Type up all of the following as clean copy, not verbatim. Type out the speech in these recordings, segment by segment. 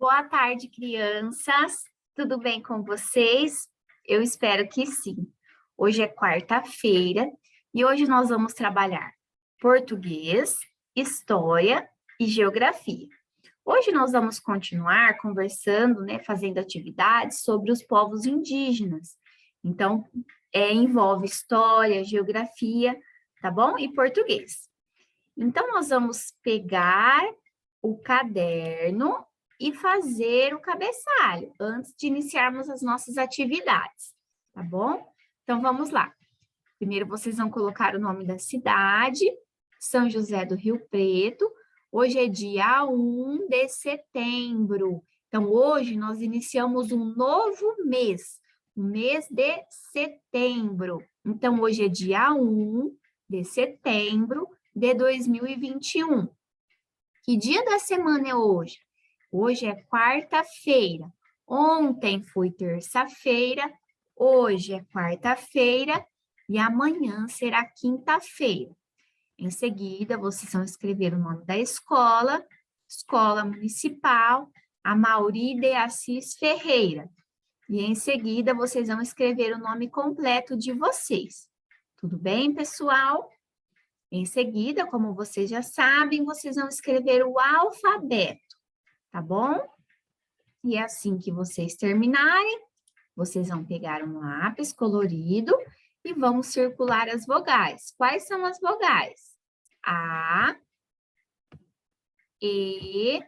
Boa tarde, crianças. Tudo bem com vocês? Eu espero que sim. Hoje é quarta-feira e hoje nós vamos trabalhar português, história e geografia. Hoje nós vamos continuar conversando, né, fazendo atividades sobre os povos indígenas. Então, envolve história, geografia, tá bom? E português. Então, nós vamos pegar o caderno e fazer o cabeçalho antes de iniciarmos as nossas atividades, tá bom? Então, vamos lá. Primeiro, vocês vão colocar o nome da cidade, São José do Rio Preto. Hoje é dia 1 de setembro. Então, hoje nós iniciamos um novo mês, o mês de setembro. Então, hoje é dia 1 de setembro de 2021. Que dia da semana é hoje? Hoje é quarta-feira. Ontem foi terça-feira, hoje é quarta-feira e amanhã será quinta-feira. Em seguida, vocês vão escrever o nome da escola, Escola Municipal Amaury de Assis Ferreira. E em seguida, vocês vão escrever o nome completo de vocês. Tudo bem, pessoal? Em seguida, como vocês já sabem, vocês vão escrever o alfabeto, tá bom? E assim que vocês terminarem, vocês vão pegar um lápis colorido e vão circular as vogais. Quais são as vogais? A, E,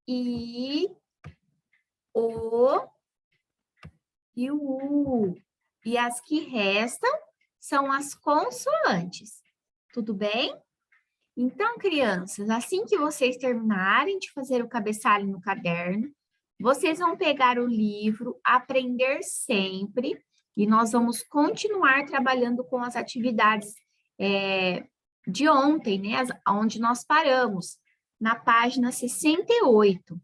I, O e o U. E as que restam são as consoantes. Tudo bem? Então, crianças, assim que vocês terminarem de fazer o cabeçalho no caderno, vocês vão pegar o livro Aprender Sempre e nós vamos continuar trabalhando com as atividades de ontem, né? Onde nós paramos, na página 68.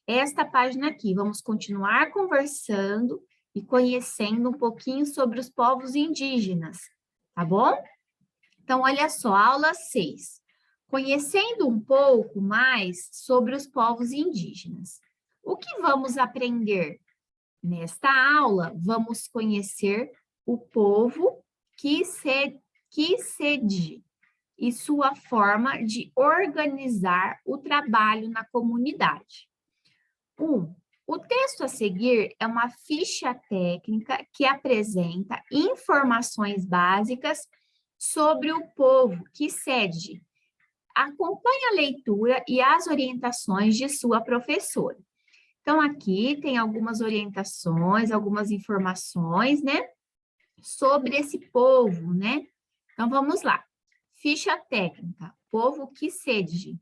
Esta página aqui, vamos continuar conversando e conhecendo um pouquinho sobre os povos indígenas, tá bom? Então, olha só, aula 6. Conhecendo um pouco mais sobre os povos indígenas. O que vamos aprender? Nesta aula, vamos conhecer o povo Kisedi e sua forma de organizar o trabalho na comunidade. 1. O texto a seguir é uma ficha técnica que apresenta informações básicas sobre o povo Kisedi. Acompanhe a leitura e as orientações de sua professora. Então, aqui tem algumas orientações, algumas informações, né, sobre esse povo, né? Então, vamos lá. Ficha técnica, povo Kisedi.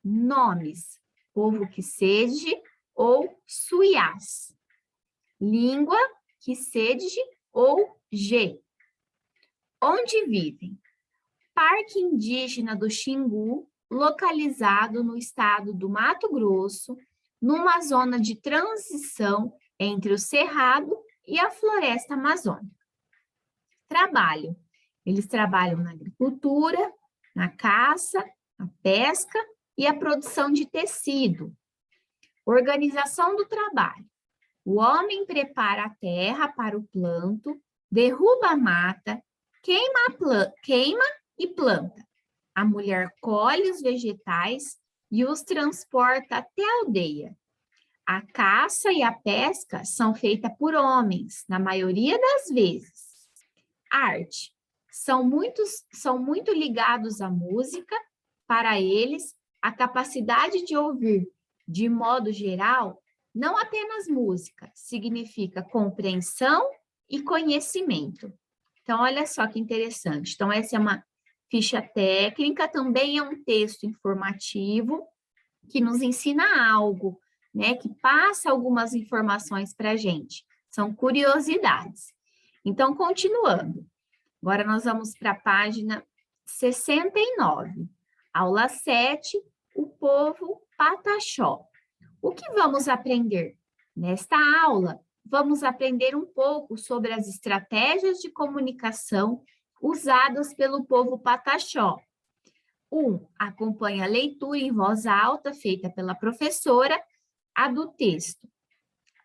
Nomes, povo Kisedi ou Suiás. Língua, Kisedi ou G. Onde vivem? Parque Indígena do Xingu, localizado no estado do Mato Grosso, numa zona de transição entre o Cerrado e a floresta amazônica. Trabalho. Eles trabalham na agricultura, na caça, na pesca e a produção de tecido. Organização do trabalho. O homem prepara a terra para o planto, derruba a mata, queima e planta. A mulher colhe os vegetais e os transporta até a aldeia. A caça e a pesca são feitas por homens, na maioria das vezes. Arte. São muito ligados à música. Para eles, a capacidade de ouvir, de modo geral, não apenas música, significa compreensão e conhecimento. Então, olha só que interessante. Então, essa é uma ficha técnica, também é um texto informativo que nos ensina algo, né? Que passa algumas informações para a gente. São curiosidades. Então, continuando. Agora, nós vamos para a página 69. Aula 7, o povo Pataxó. O que vamos aprender? Nesta aula, vamos aprender um pouco sobre as estratégias de comunicação usadas pelo povo Pataxó. 1. Acompanhe a leitura em voz alta feita pela professora a do texto.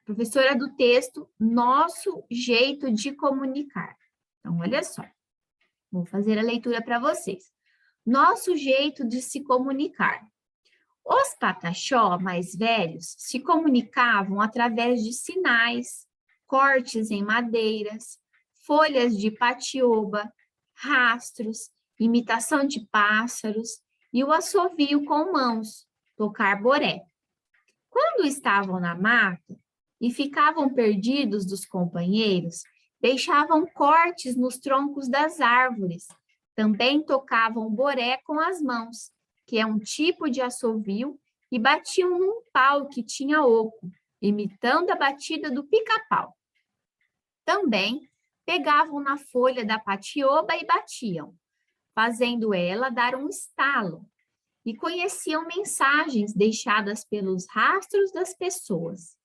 Professora do texto, nosso jeito de comunicar. Então, olha só. Vou fazer a leitura para vocês. Nosso jeito de se comunicar. Os pataxó mais velhos se comunicavam através de sinais, cortes em madeiras, folhas de patioba, rastros, imitação de pássaros e o assovio com mãos, tocar boré. Quando estavam na mata e ficavam perdidos dos companheiros, deixavam cortes nos troncos das árvores. Também tocavam boré com as mãos, que é um tipo de assovio, e batiam num pau que tinha oco, imitando a batida do pica-pau. Também pegavam na folha da patioba e batiam, fazendo ela dar um estalo, e conheciam mensagens deixadas pelos rastros das pessoas,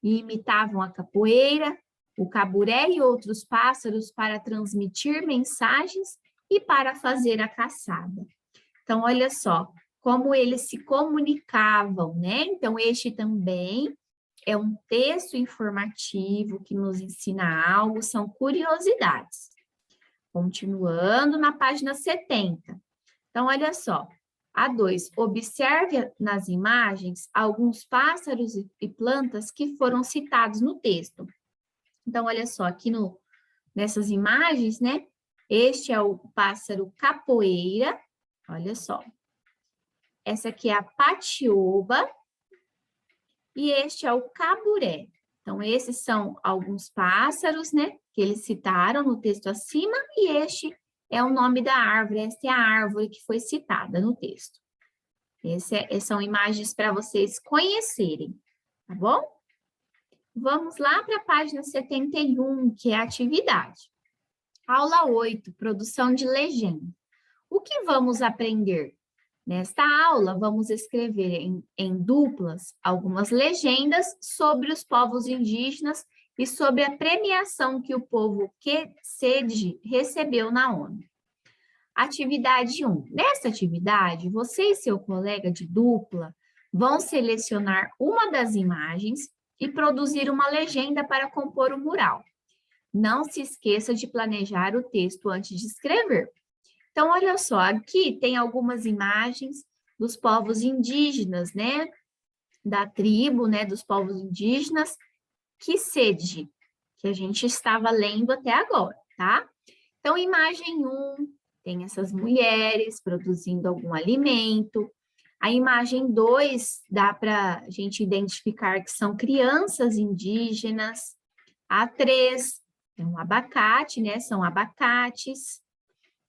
e imitavam a capoeira, o caburé e outros pássaros para transmitir mensagens e para fazer a caçada. Então, olha só, como eles se comunicavam, né? Então, este também é um texto informativo que nos ensina algo, são curiosidades. Continuando na página 70. Então, olha só. A2, observe nas imagens alguns pássaros e plantas que foram citados no texto. Então, olha só, aqui nessas imagens, né? Este é o pássaro capoeira, olha só. Essa aqui é a patioba e este é o caburé. Então, esses são alguns pássaros, né? Que eles citaram no texto acima e este é o nome da árvore, esta é a árvore que foi citada no texto. São imagens para vocês conhecerem, tá bom? Vamos lá para a página 71, que é a atividade. Aula 8, produção de legenda. O que vamos aprender? Nesta aula, vamos escrever em duplas algumas legendas sobre os povos indígenas e sobre a premiação que o povo Quechua recebeu na ONU. Atividade 1. Nesta atividade, você e seu colega de dupla vão selecionar uma das imagens e produzir uma legenda para compor o mural. Não se esqueça de planejar o texto antes de escrever. Então, olha só, aqui tem algumas imagens dos povos indígenas, né? Da tribo, né? Dos povos indígenas, Quechua, que a gente estava lendo até agora, tá? Então, imagem 1, tem essas mulheres produzindo algum alimento. A imagem 2, dá para a gente identificar que são crianças indígenas. A 3, é um abacate, né? São abacates.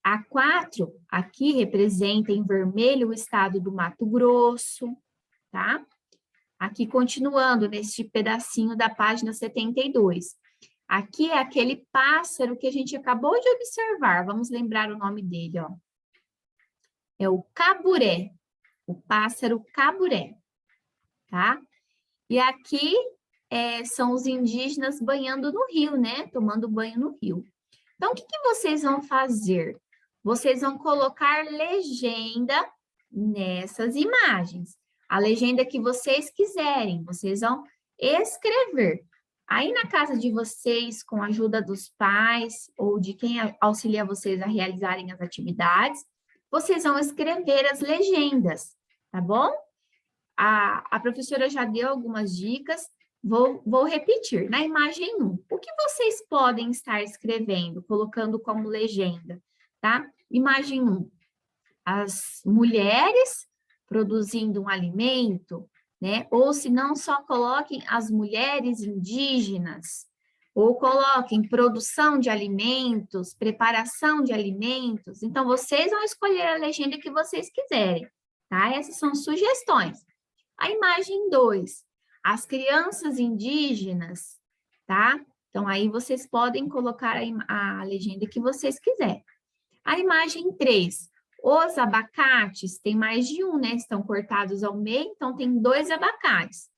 A 4, aqui representa em vermelho o estado do Mato Grosso, tá? Aqui, continuando neste pedacinho da página 72. Aqui é aquele pássaro que a gente acabou de observar. Vamos lembrar o nome dele, ó. É o caburé, o pássaro caburé, tá? E aqui são os indígenas banhando no rio, né? Tomando banho no rio. Então, o que vocês vão fazer? Vocês vão colocar legenda nessas imagens. A legenda que vocês quiserem, vocês vão escrever. Aí na casa de vocês, com a ajuda dos pais ou de quem auxilia vocês a realizarem as atividades, vocês vão escrever as legendas, tá bom? A professora já deu algumas dicas, vou repetir. Na imagem 1, o que vocês podem estar escrevendo, colocando como legenda, tá? Imagem 1, as mulheres produzindo um alimento, né? Ou se não, só coloquem as mulheres indígenas, ou coloquem produção de alimentos, preparação de alimentos. Então, vocês vão escolher a legenda que vocês quiserem, tá? Essas são sugestões. A imagem 2, as crianças indígenas, tá? Então, aí vocês podem colocar a legenda que vocês quiserem. A imagem 3, os abacates, tem mais de um, né? Estão cortados ao meio, então tem 2 abacates.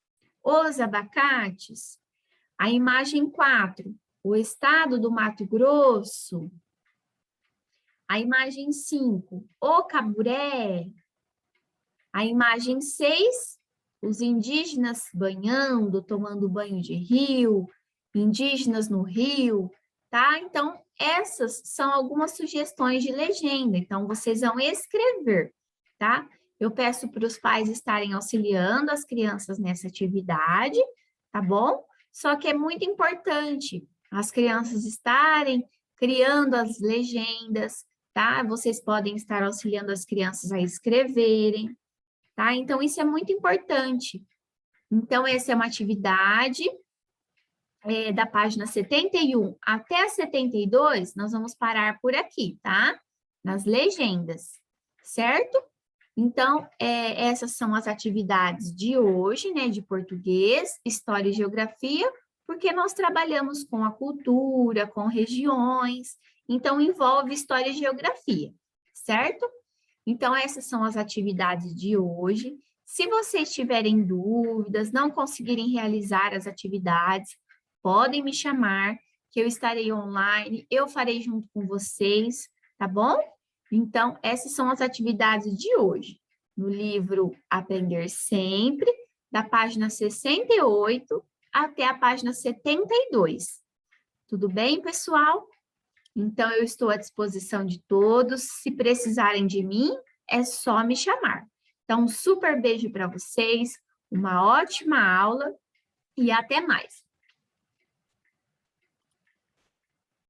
Os abacates. A imagem 4, o estado do Mato Grosso. A imagem 5, o caburé. A imagem 6, os indígenas banhando, tomando banho de rio, indígenas no rio, tá? Então, essas são algumas sugestões de legenda. Então, vocês vão escrever, tá? Eu peço para os pais estarem auxiliando as crianças nessa atividade, tá bom? Só que é muito importante as crianças estarem criando as legendas, tá? Vocês podem estar auxiliando as crianças a escreverem, tá? Então, isso é muito importante. Então, essa é uma atividade da página 71 até a 72, nós vamos parar por aqui, tá? Nas legendas, certo? Então, essas são as atividades de hoje, né? De português, história e geografia, porque nós trabalhamos com a cultura, com regiões, então envolve história e geografia, certo? Então, essas são as atividades de hoje. Se vocês tiverem dúvidas, não conseguirem realizar as atividades, podem me chamar, que eu estarei online, eu farei junto com vocês, tá bom? Então, essas são as atividades de hoje, no livro Aprender Sempre, da página 68 até a página 72. Tudo bem, pessoal? Então, eu estou à disposição de todos. Se precisarem de mim, é só me chamar. Então, um super beijo para vocês, uma ótima aula e até mais.